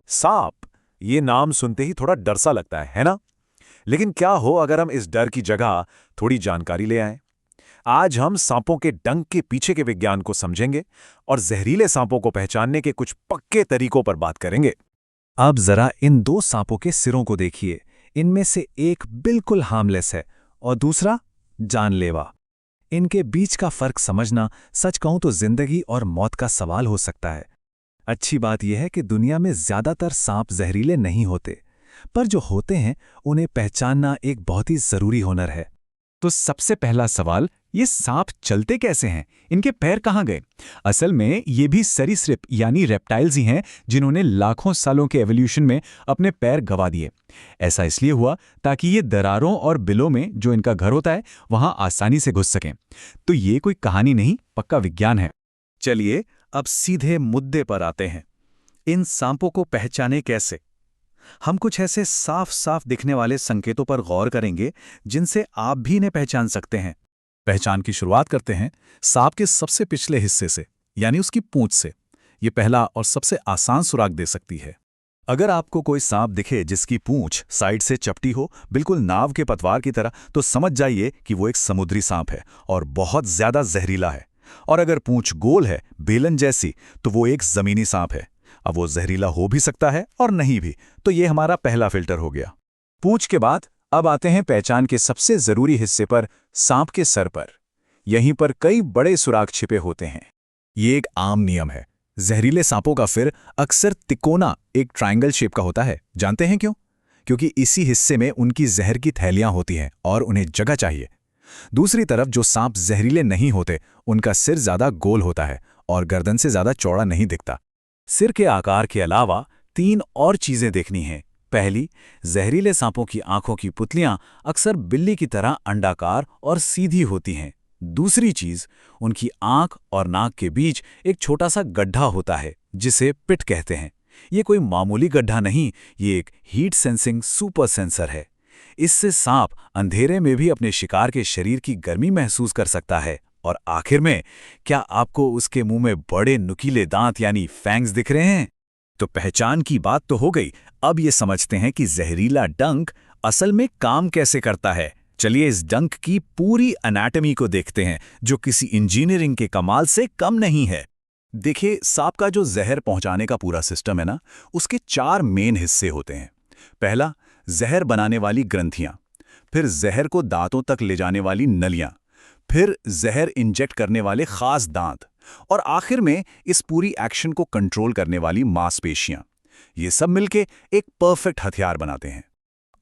सांप, ये नाम सुनते ही थोड़ा डर सा लगता है ना? लेकिन क्या हो अगर हम इस डर की जगह थोड़ी जानकारी ले आएं? आज हम सांपों के डंक के पीछे के विज्ञान को समझेंगे और जहरीले सांपों को पहचानने के कुछ पक्के तरीकों पर बात करेंगे। अब जरा इन दो सांपों के सिरों को देखिए। इनमें से एक बिल्कुल हार्मलेस है और दूसरा जानलेवा। इनके बीच का फर्क समझना सच कहूं तो जिंदगी और मौत का सवाल हो सकता है। अच्छी बात यह है कि दुनिया में ज्यादातर सांप जहरीले नहीं होते, पर जो होते हैं उन्हें पहचानना एक बहुत ही जरूरी हुनर है। तो सबसे पहला सवाल, ये सांप चलते कैसे हैं? इनके पैर कहाँ गए? असल में ये भी सरीसृप यानी रेप्टाइल्स ही हैं जिन्होंने लाखों सालों के एवोल्यूशन में अपने पैर गंवा दिए। ऐसा इसलिए हुआ ताकि ये दरारों और बिलों में जो इनका घर होता है वहां आसानी से घुस सकें। तो ये कोई कहानी नहीं, पक्का विज्ञान है। चलिए अब सीधे मुद्दे पर आते हैं। इन सांपों को पहचाने कैसे? हम कुछ ऐसे साफ साफ दिखने वाले संकेतों पर गौर करेंगे जिनसे आप भी इन्हें पहचान सकते हैं। पहचान की शुरुआत करते हैं सांप के सबसे पिछले हिस्से से, यानी उसकी पूंछ से। ये पहला और सबसे आसान सुराग दे सकती है। अगर आपको कोई सांप दिखे जिसकी पूंछ साइड से चपटी हो, बिल्कुल नाव के पतवार की तरह, तो समझ जाइए कि वो एक समुद्री सांप है और बहुत ज्यादा जहरीला है। और अगर पूंछ गोल है, बेलन जैसी, तो वो एक जमीनी सांप है। अब वो जहरीला हो भी सकता है और नहीं भी, तो ये हमारा पहला फिल्टर हो गया। पूंछ के बाद अब आते हैं पहचान के सबसे जरूरी हिस्से पर, सांप के सर पर। यहीं पर कई बड़े सुराग छिपे होते हैं। ये एक आम नियम है। जहरीले सांपों का फिर अक्सर तिकोना, एक ट्रायंगल शेप का होता है। जानते हैं क्यों? क्योंकि इसी हिस्से में उनकी जहर की थैलियां होती हैं और उन्हें जगह चाहिए। दूसरी तरफ जो सांप जहरीले नहीं होते, उनका सिर ज्यादा गोल होता है और गर्दन से ज्यादा चौड़ा नहीं दिखता। सिर के आकार के अलावा 3 और चीजें देखनी हैं। पहली, जहरीले सांपों की आंखों की पुतलियां अक्सर बिल्ली की तरह अंडाकार और सीधी होती हैं। दूसरी चीज, उनकी आंख और नाक के बीच एक छोटा सा गड्ढा होता है जिसे पिट कहते हैं। ये कोई मामूली गड्ढा नहीं, ये एक हीट सेंसिंग सुपर सेंसर है। इससे सांप अंधेरे में भी अपने शिकार के शरीर की गर्मी महसूस कर सकता है। और आखिर में, क्या आपको उसके मुंह में बड़े नुकीले दांत यानी फैंग्स दिख रहे हैं? तो पहचान की बात तो हो गई। अब ये समझते हैं कि जहरीला डंक असल में काम कैसे करता है। चलिए इस डंक की पूरी एनाटॉमी को देखते हैं, जो किसी इंजीनियरिंग के कमाल से कम नहीं है। देखिए, सांप का जो जहर पहुंचाने का पूरा सिस्टम है ना, उसके 4 मेन हिस्से होते हैं। पहला, जहर बनाने वाली ग्रंथियां, फिर जहर को दांतों तक ले जाने वाली नलियां, फिर जहर इंजेक्ट करने वाले खास दांत, और आखिर में इस पूरी एक्शन को कंट्रोल करने वाली मांसपेशियां। ये सब मिलके एक परफेक्ट हथियार बनाते हैं।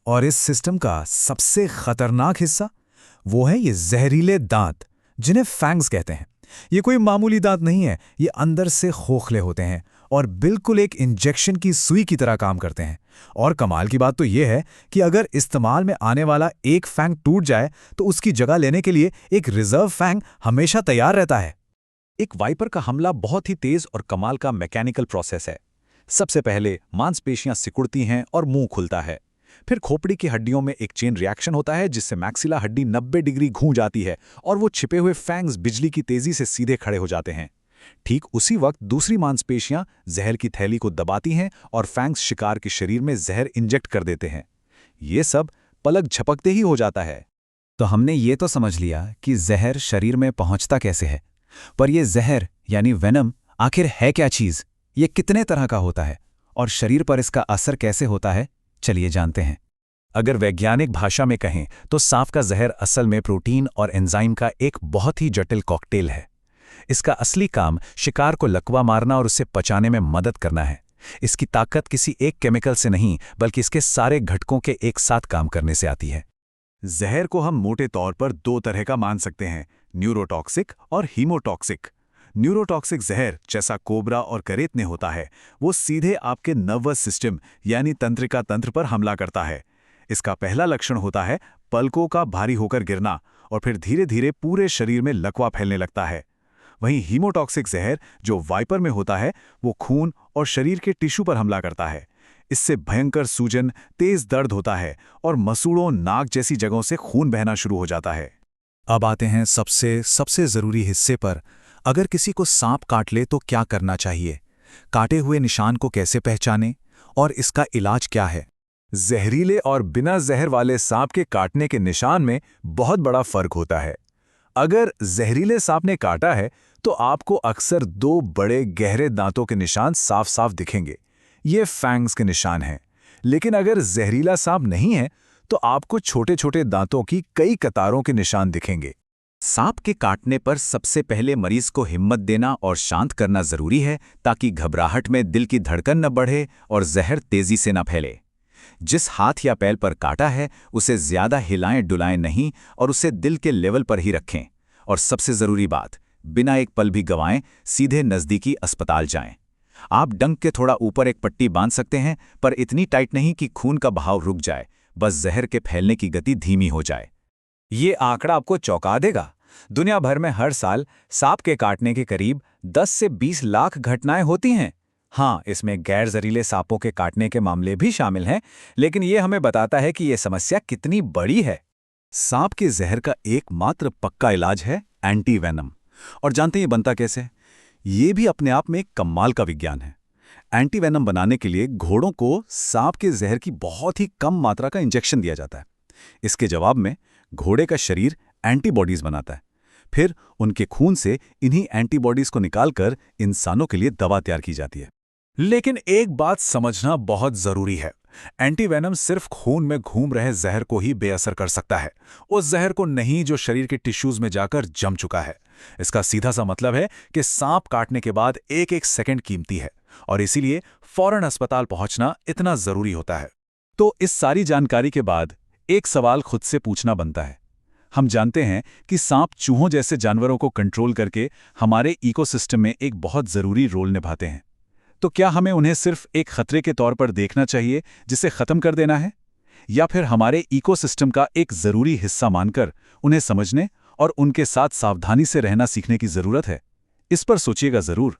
और इस सिस्टम का सबसे खतरनाक हिस्सा वो है ये जहरीले दांत, जिन्हें फैंग्स कहते हैं। ये कोई मामूली दांत नहीं है, ये अंदर से खोखले होते हैं और बिल्कुल एक इंजेक्शन की सुई की तरह काम करते हैं। और कमाल की बात तो ये है कि अगर इस्तेमाल में आने वाला एक फैंग टूट जाए तो उसकी जगह लेने के लिए एक रिजर्व फैंग हमेशा तैयार रहता है। एक वाइपर का हमला बहुत ही तेज और कमाल का मैकेनिकल प्रोसेस है। सबसे पहले मांसपेशियां सिकुड़ती हैं और मुंह खुलता है। फिर खोपड़ी की हड्डियों में एक चेन रिएक्शन होता है जिससे मैक्सिला हड्डी 90 डिग्री घूम जाती है और वो छिपे हुए फैंग्स बिजली की तेजी से सीधे खड़े हो जाते हैं। ठीक उसी वक्त दूसरी मांसपेशियां जहर की थैली को दबाती हैं और फैंग्स शिकार के शरीर में जहर इंजेक्ट कर देते हैं। ये सब पलक झपकते ही हो जाता है। तो हमने ये तो समझ लिया कि जहर शरीर में पहुंचता कैसे है, पर यह जहर यानी वेनम आखिर है क्या चीज? ये कितने तरह का होता है और शरीर पर इसका असर कैसे होता है? चलिए जानते हैं। अगर वैज्ञानिक भाषा में कहें तो सांप का जहर असल में प्रोटीन और एंजाइम का एक बहुत ही जटिल कॉकटेल है। इसका असली काम शिकार को लकवा मारना और उसे पचाने में मदद करना है। इसकी ताकत किसी एक केमिकल से नहीं, बल्कि इसके सारे घटकों के एक साथ काम करने से आती है। जहर को हम मोटे तौर पर 2 तरह का मान सकते हैं, न्यूरोटॉक्सिक और हीमोटॉक्सिक। न्यूरोटॉक्सिक जहर, जैसा कोबरा और करेतने होता है, वो सीधे आपके नर्वस सिस्टम यानी तंत्रिका तंत्र पर हमला करता है। इसका पहला लक्षण होता है पलकों का भारी होकर गिरना और फिर धीरे धीरे पूरे शरीर में लकवा फैलने लगता है। वहीं हीमोटॉक्सिक जहर, जो वाइपर में होता है, वो खून और शरीर के टिश्यू पर हमला करता है। इससे भयंकर सूजन, तेज दर्द होता है और मसूड़ों, नाक जैसी जगहों से खून बहना शुरू हो जाता है। अब आते हैं सबसे जरूरी हिस्से पर। अगर किसी को सांप काट ले तो क्या करना चाहिए? काटे हुए निशान को कैसे पहचानें और इसका इलाज क्या है? जहरीले और बिना जहर वाले सांप के काटने के निशान में बहुत बड़ा फर्क होता है। अगर जहरीले सांप ने काटा है तो आपको अक्सर 2 बड़े गहरे दांतों के निशान साफ साफ दिखेंगे। ये फैंग्स के निशान हैं। लेकिन अगर जहरीला सांप नहीं है तो आपको छोटे छोटे दांतों की कई कतारों के निशान दिखेंगे। सांप के काटने पर सबसे पहले मरीज को हिम्मत देना और शांत करना जरूरी है, ताकि घबराहट में दिल की धड़कन न बढ़े और जहर तेजी से न फैले। जिस हाथ या पैर पर काटा है उसे ज्यादा हिलाएं डुलाएं नहीं और उसे दिल के लेवल पर ही रखें। और सबसे जरूरी बात, बिना एक पल भी गंवाएं सीधे नजदीकी अस्पताल जाएं। आप डंक के थोड़ा ऊपर एक पट्टी बांध सकते हैं, पर इतनी टाइट नहीं कि खून का बहाव रुक जाए, बस जहर के फैलने की गति धीमी हो जाए। ये आंकड़ा आपको चौंका देगा। दुनिया भर में हर साल सांप के काटने के करीब 10 से 20 लाख घटनाएं होती हैं। हाँ, इसमें गैर जहरीले सांपों के काटने के मामले भी शामिल हैं, लेकिन ये हमें बताता है कि ये समस्या कितनी बड़ी है। सांप के जहर का एकमात्र पक्का इलाज है एंटीवेनम। और जानते हैं ये बनता कैसे? ये भी अपने आप में एक कमाल का विज्ञान है। एंटीवेनम बनाने के लिए घोड़ों को सांप के जहर की बहुत ही कम मात्रा का इंजेक्शन दिया जाता है। इसके जवाब में घोड़े का शरीर एंटीबॉडीज बनाता है। फिर उनके खून से इन्हीं एंटीबॉडीज को निकालकर इंसानों के लिए दवा तैयार की जाती है। लेकिन एक बात समझना बहुत जरूरी है, एंटीवेनम सिर्फ खून में घूम रहे जहर को ही बेअसर कर सकता है, उस जहर को नहीं जो शरीर के टिश्यूज में जाकर जम चुका है। इसका सीधा सा मतलब है कि सांप काटने के बाद एक एक सेकंड कीमती है और इसीलिए फौरन अस्पताल पहुंचना इतना जरूरी होता है। तो इस सारी जानकारी के बाद एक सवाल खुद से पूछना बनता है। हम जानते हैं कि सांप चूहों जैसे जानवरों को कंट्रोल करके हमारे इकोसिस्टम में एक बहुत जरूरी रोल निभाते हैं। तो क्या हमें उन्हें सिर्फ एक खतरे के तौर पर देखना चाहिए जिसे खत्म कर देना है, या फिर हमारे इकोसिस्टम का एक जरूरी हिस्सा मानकर उन्हें समझने और उनके साथ सावधानी से रहना सीखने की जरूरत है? इस पर सोचिएगा जरूर।